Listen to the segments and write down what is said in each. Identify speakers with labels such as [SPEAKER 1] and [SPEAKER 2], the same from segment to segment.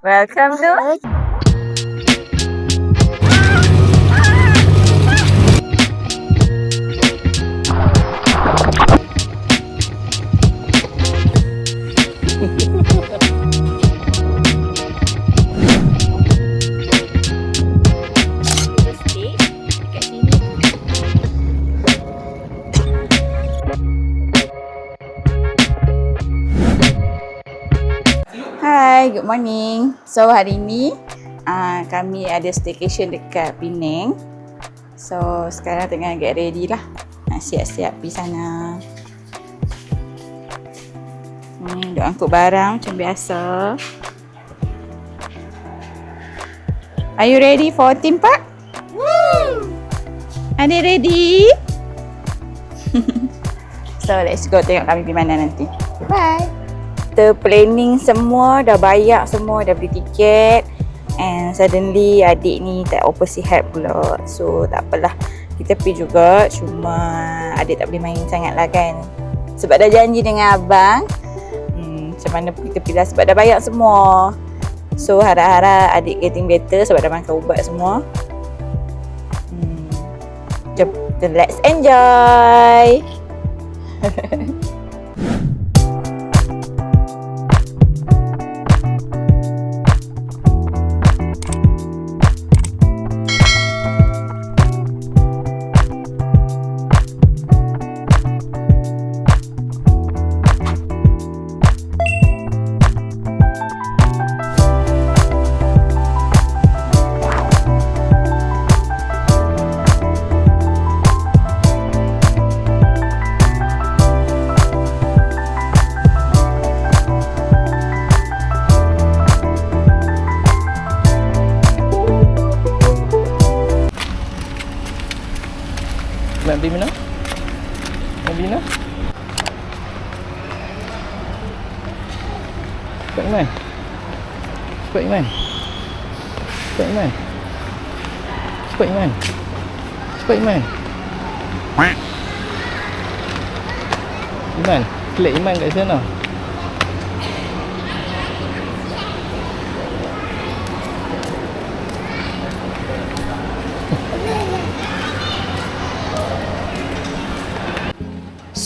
[SPEAKER 1] Welcome to Hai, good morning. So hari ni kami ada staycation dekat Penang. So sekarang tengah get ready lah. Nak siap-siap pergi sana. Ni duk angkut barang macam biasa. Are you ready for theme park? Woo! Are you ready? So let's go tengok kami pergi mana nanti. Bye. Kita planning semua, dah bayar semua, dah beli tiket. And suddenly adik ni tak apa sihat pula. So tak apalah, kita pergi juga. Cuma adik tak boleh main sangat lah kan. Sebab dah janji dengan abang, macam mana pun kita pergi lah sebab dah bayar semua. So harap-harap adik getting better sebab dah makan ubat semua. Jom, let's enjoy.
[SPEAKER 2] Nak beli mana? Nak beli mana? Cepat Iman. Cepat Iman. Cepat Iman. Cepat Iman. Cepat Iman. Iman, klik Iman kat sana.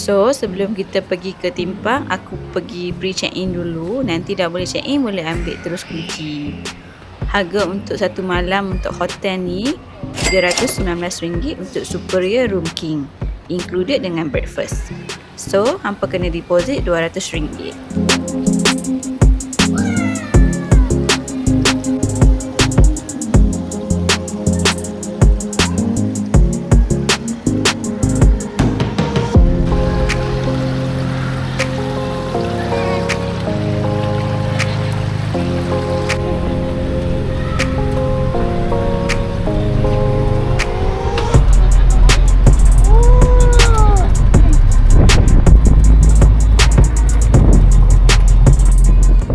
[SPEAKER 1] So sebelum kita pergi ke theme park, aku pergi pre-check in dulu. Nanti dah boleh check in, boleh ambil terus kunci. Harga untuk satu malam untuk hotel ni RM319 untuk Superior Room King, included dengan breakfast. So hampa kena deposit RM200.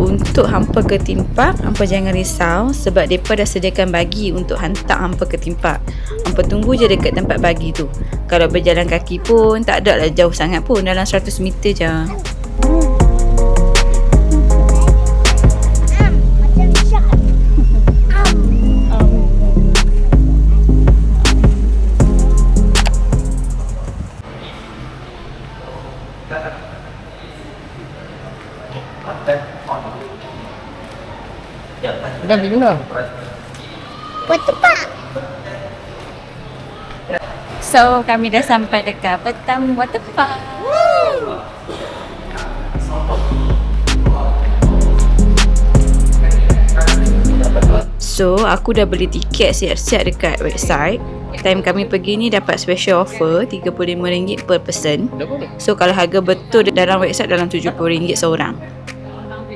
[SPEAKER 1] Untuk hampa ke theme park, hampa jangan risau sebab mereka dah sediakan bagi untuk hantar hampa ke theme park. Hampa tunggu je dekat tempat bagi tu. Kalau berjalan kaki pun tak ada lah jauh sangat pun, dalam 100 meter je.
[SPEAKER 2] Dah beli mana?
[SPEAKER 3] Waterpark.
[SPEAKER 1] So kami dah sampai dekat Batam Waterpark. So aku dah beli tiket siap-siap dekat website. Time kami pergi ni dapat special offer RM35 per person. So kalau harga betul dalam website dalam RM70 seorang.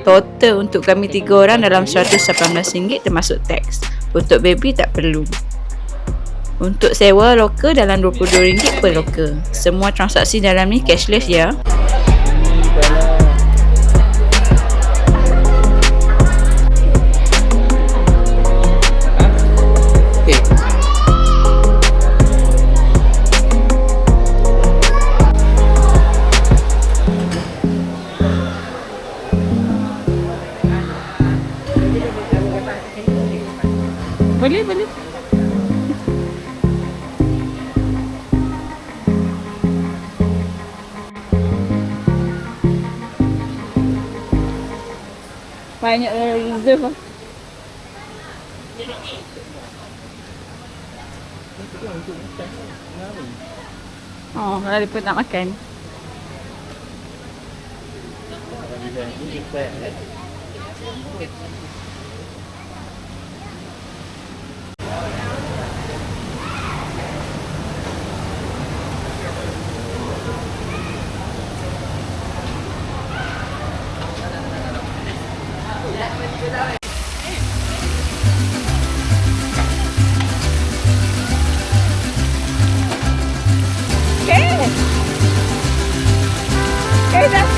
[SPEAKER 1] Total untuk kami 3 orang dalam RM118 termasuk tax. Untuk baby tak perlu. Untuk sewa loker dalam RM22 per loker. Semua transaksi dalam ni cashless ya. Boleh, boleh. Banyak reserve lah. Oh, kalau dia pun nak makan.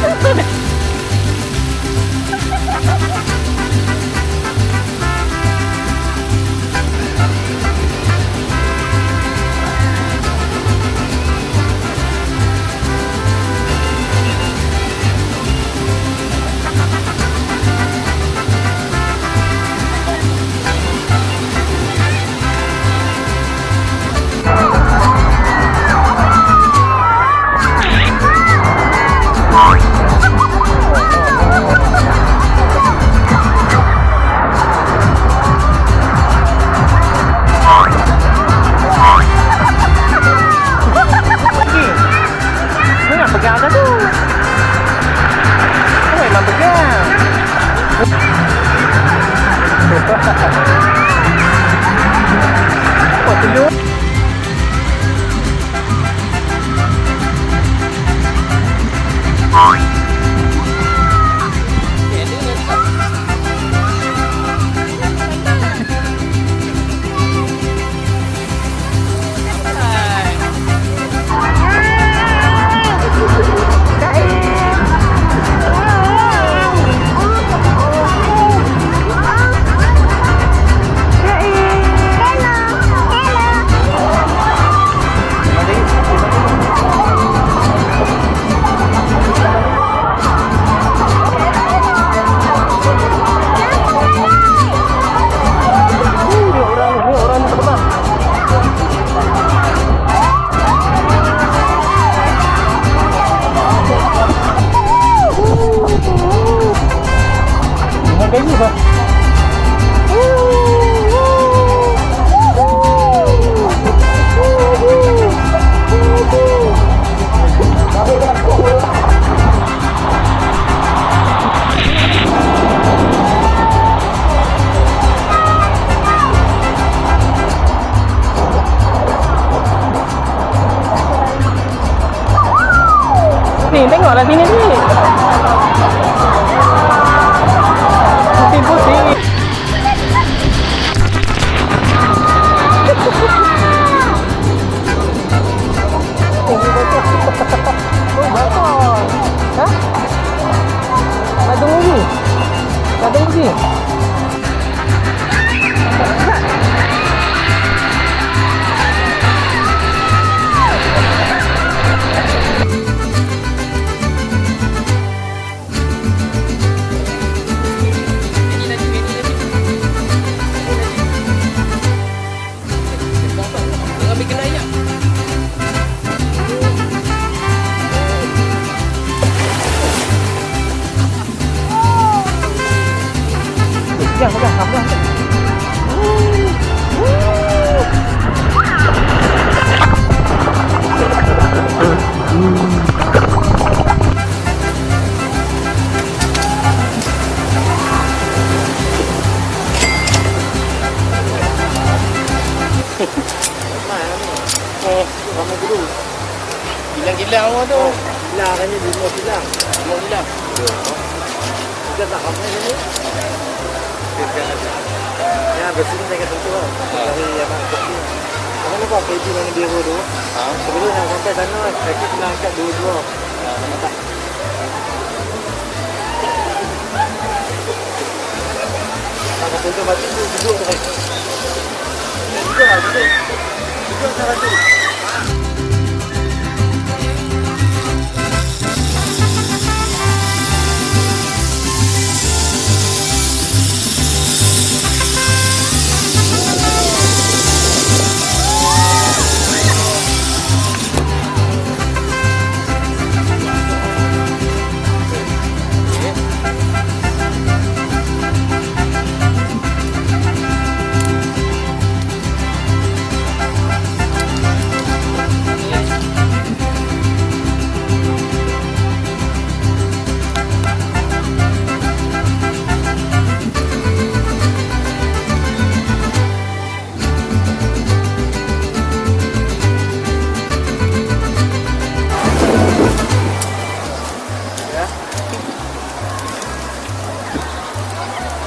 [SPEAKER 1] Takut.
[SPEAKER 2] Ni, tengoklah sini ni. Pusing-pusing. Oh, bakar. Hah? Nak tunggu lagi? Nak tunggu lagi? Pegang. Ramai dulu. Gilang-gilang awak tu. Gilang kan ni, dua gilang. Kita tak ramai ni. Ya, bersini saya kata tu lah. Dari yang nak kopi. Kamu nampak kereta yang biru tu? Sebelum nak sampai sana, saya kena angkat dua-dua. Nampak tak? Nak foto mati tu, duduk tu. Duduk sana tu.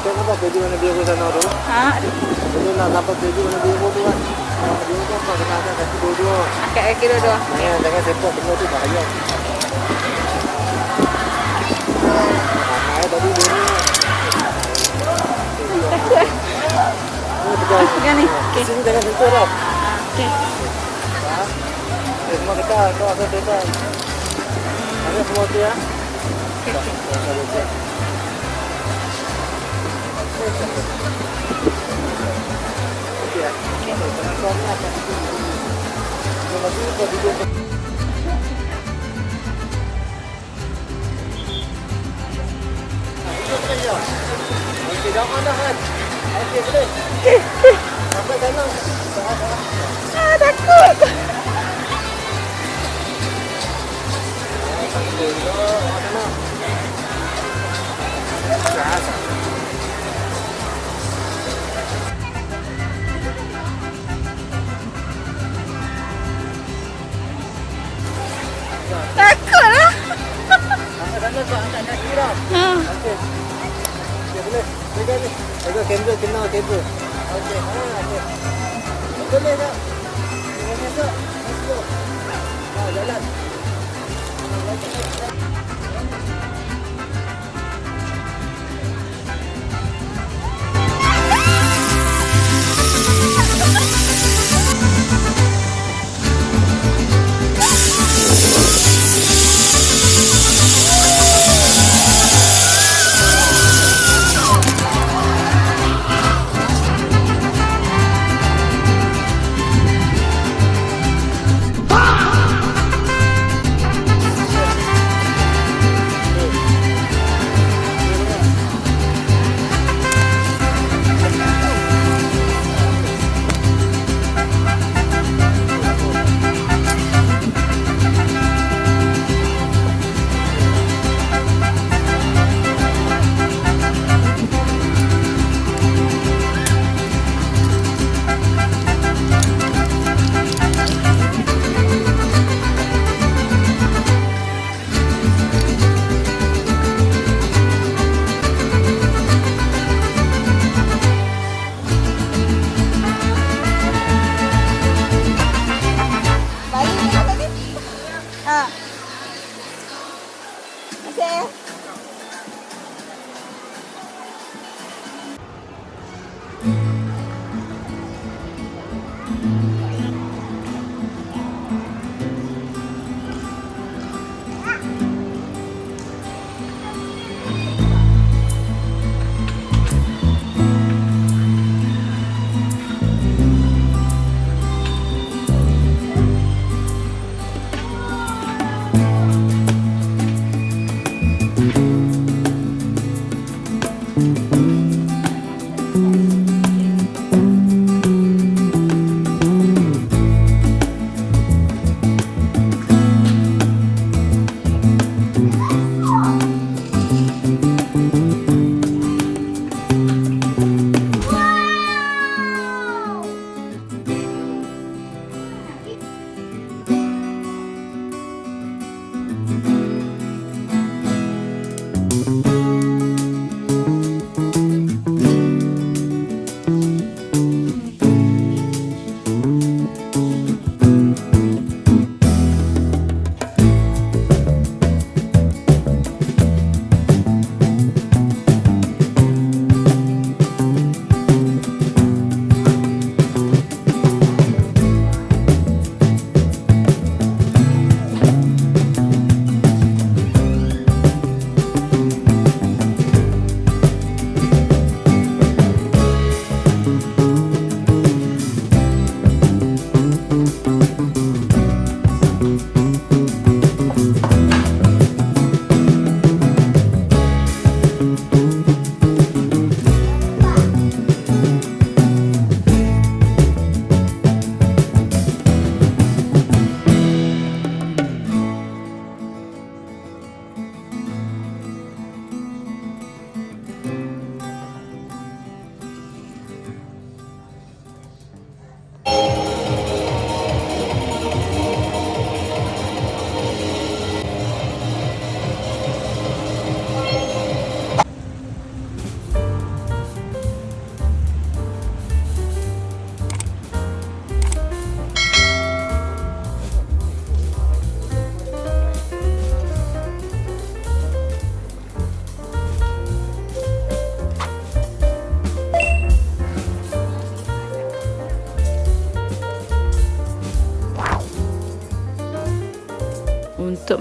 [SPEAKER 2] Tengok nampak keju warna biru sana tu.
[SPEAKER 1] Ha,
[SPEAKER 2] Dulu nak dapat keju warna biru tu kan. Dia tu apa kena ada kaki dua-dua.
[SPEAKER 1] angkat kaki dua-dua.
[SPEAKER 2] Jangan sepak tengok tu bahaya. Tadi dia ni.
[SPEAKER 1] Takut. Pegang ni. Okey.
[SPEAKER 2] Sini jangan sentuh dah.
[SPEAKER 1] Okey.
[SPEAKER 2] Semua kita kau akan bebas. Ada semua tu ya.
[SPEAKER 1] Okey.
[SPEAKER 2] Okey ya. Kau ni akan lepas tu kau duduk. Okey, jangan dah kan. Okey, boleh. Sampai sana.
[SPEAKER 1] Ah, takut. Takut lah.
[SPEAKER 2] Sampai sana kau angkat kaki dah.
[SPEAKER 1] Ha.
[SPEAKER 2] Okey. Okey, boleh. Pegang ni. Pegang kabel kena kabel. Okey. Okey. Boleh tak? Jangan nyesek. Let's go. Jalan.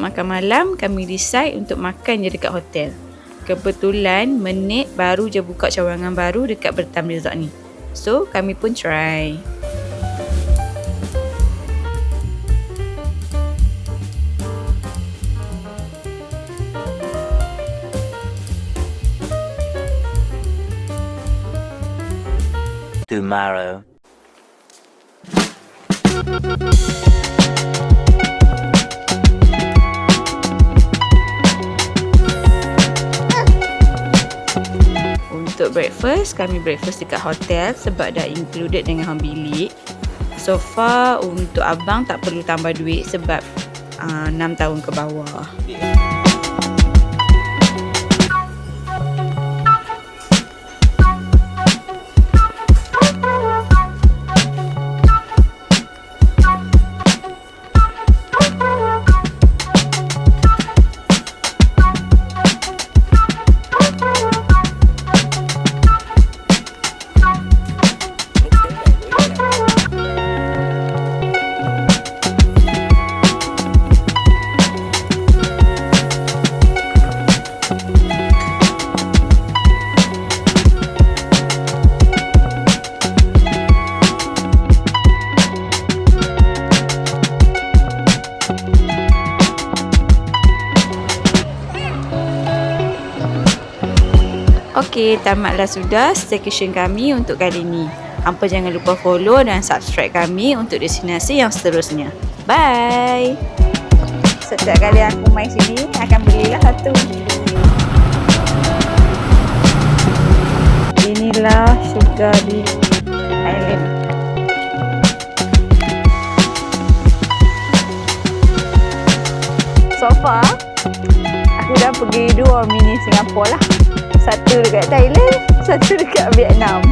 [SPEAKER 1] untuk makan malam, kami decide untuk makan je dekat hotel. Kebetulan menit baru je buka cawangan baru dekat Bertam Resort ni. So, kami pun try.
[SPEAKER 3] Tomorrow.
[SPEAKER 1] Untuk breakfast, kami breakfast dekat hotel sebab dah included dengan bilik. So far untuk abang tak perlu tambah duit sebab 6 tahun ke bawah. Okey, tamatlah sudah staycation kami untuk kali ni. Hampa jangan lupa follow dan subscribe kami untuk destinasi yang seterusnya. Bye! Setiap kali aku main sini, akan belilah satu. Inilah Sugar di Island. So far, aku dah pergi 2 mini Singapura lah. Satu dekat Thailand, satu dekat Vietnam.